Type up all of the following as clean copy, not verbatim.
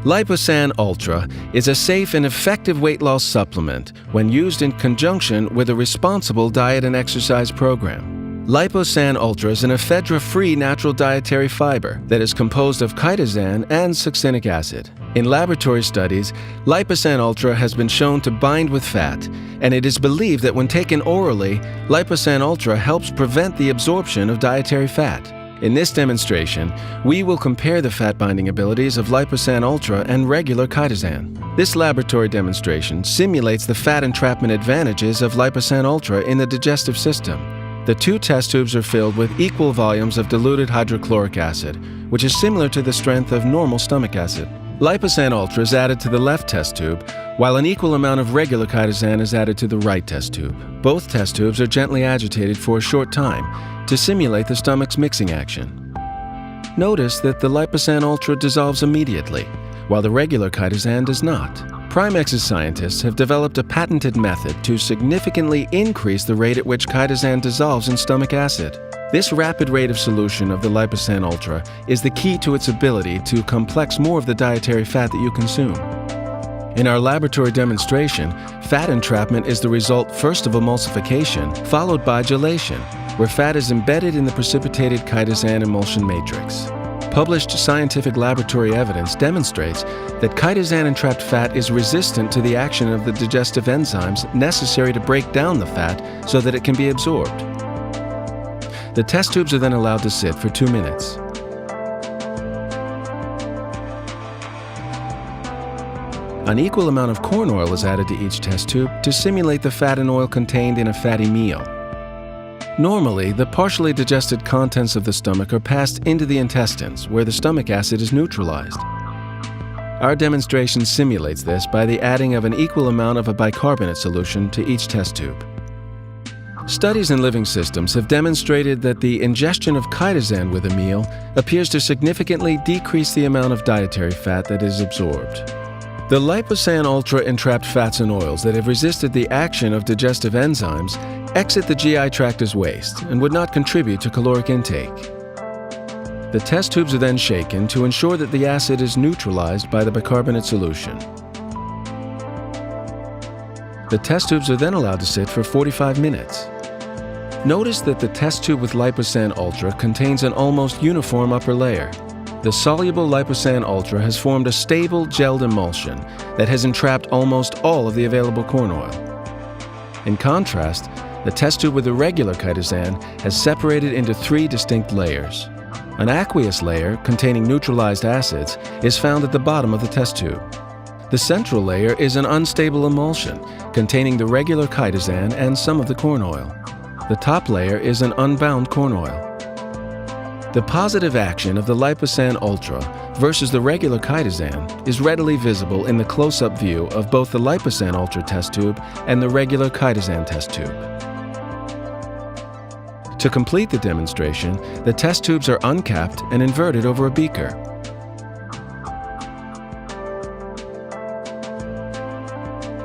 LipoSan Ultra is a safe and effective weight loss supplement when used in conjunction with a responsible diet and exercise program. LipoSan Ultra is an ephedra-free natural dietary fiber that is composed of chitosan and succinic acid. In laboratory studies, LipoSan Ultra has been shown to bind with fat, and it is believed that when taken orally, LipoSan Ultra helps prevent the absorption of dietary fat. In this demonstration, we will compare the fat-binding abilities of LipoSan Ultra and regular chitosan. This laboratory demonstration simulates the fat entrapment advantages of LipoSan Ultra in the digestive system. The two test tubes are filled with equal volumes of diluted hydrochloric acid, which is similar to the strength of normal stomach acid. LipoSan Ultra is added to the left test tube, while an equal amount of regular chitosan is added to the right test tube. Both test tubes are gently agitated for a short time to simulate the stomach's mixing action. Notice that the LipoSan Ultra dissolves immediately, while the regular chitosan does not. Primex's scientists have developed a patented method to significantly increase the rate at which chitosan dissolves in stomach acid. This rapid rate of solution of the LipoSan Ultra is the key to its ability to complex more of the dietary fat that you consume. In our laboratory demonstration, fat entrapment is the result first of emulsification, followed by gelation, where fat is embedded in the precipitated chitosan emulsion matrix. Published scientific laboratory evidence demonstrates that chitosan-entrapped fat is resistant to the action of the digestive enzymes necessary to break down the fat so that it can be absorbed. The test tubes are then allowed to sit for 2 minutes. An equal amount of corn oil is added to each test tube to simulate the fat and oil contained in a fatty meal. Normally, the partially digested contents of the stomach are passed into the intestines, where the stomach acid is neutralized. Our demonstration simulates this by the adding of an equal amount of a bicarbonate solution to each test tube. Studies in living systems have demonstrated that the ingestion of chitosan with a meal appears to significantly decrease the amount of dietary fat that is absorbed. The LipoSan Ultra entrapped fats and oils that have resisted the action of digestive enzymes exit the GI tract as waste and would not contribute to caloric intake. The test tubes are then shaken to ensure that the acid is neutralized by the bicarbonate solution. The test tubes are then allowed to sit for 45 minutes. Notice that the test tube with LipoSan Ultra contains an almost uniform upper layer. The soluble LipoSan Ultra has formed a stable gelled emulsion that has entrapped almost all of the available corn oil. In contrast, the test tube with the regular chitosan has separated into 3 distinct layers. An aqueous layer containing neutralized acids is found at the bottom of the test tube. The central layer is an unstable emulsion containing the regular chitosan and some of the corn oil. The top layer is an unbound corn oil. The positive action of the LipoSan Ultra versus the regular chitosan is readily visible in the close-up view of both the LipoSan Ultra test tube and the regular chitosan test tube. To complete the demonstration, the test tubes are uncapped and inverted over a beaker.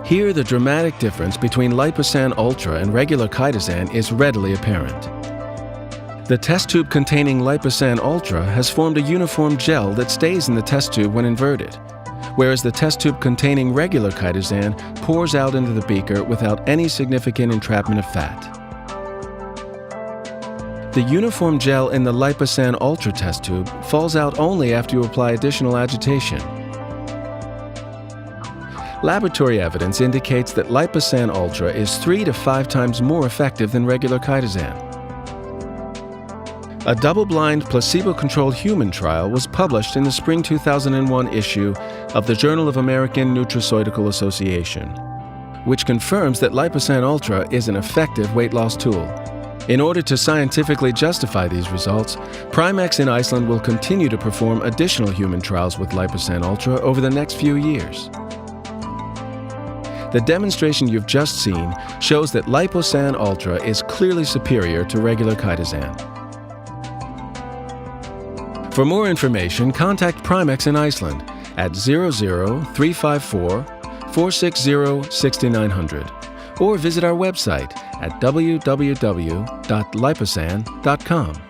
Here, the dramatic difference between LipoSan Ultra and regular chitosan is readily apparent. The test tube containing LipoSan Ultra has formed a uniform gel that stays in the test tube when inverted, whereas the test tube containing regular chitosan pours out into the beaker without any significant entrapment of fat. The uniform gel in the LipoSan Ultra test tube falls out only after you apply additional agitation. Laboratory evidence indicates that LipoSan Ultra is 3 to 5 times more effective than regular chitosan. A double-blind, placebo-controlled human trial was published in the spring 2001 issue of the Journal of American Nutraceutical Association, which confirms that LipoSan Ultra is an effective weight loss tool. In order to scientifically justify these results, Primex in Iceland will continue to perform additional human trials with LipoSan Ultra over the next few years. The demonstration you've just seen shows that LipoSan Ultra is clearly superior to regular chitosan. For more information, contact Primex in Iceland at 00354 460 6900 or visit our website at www.liposan.com.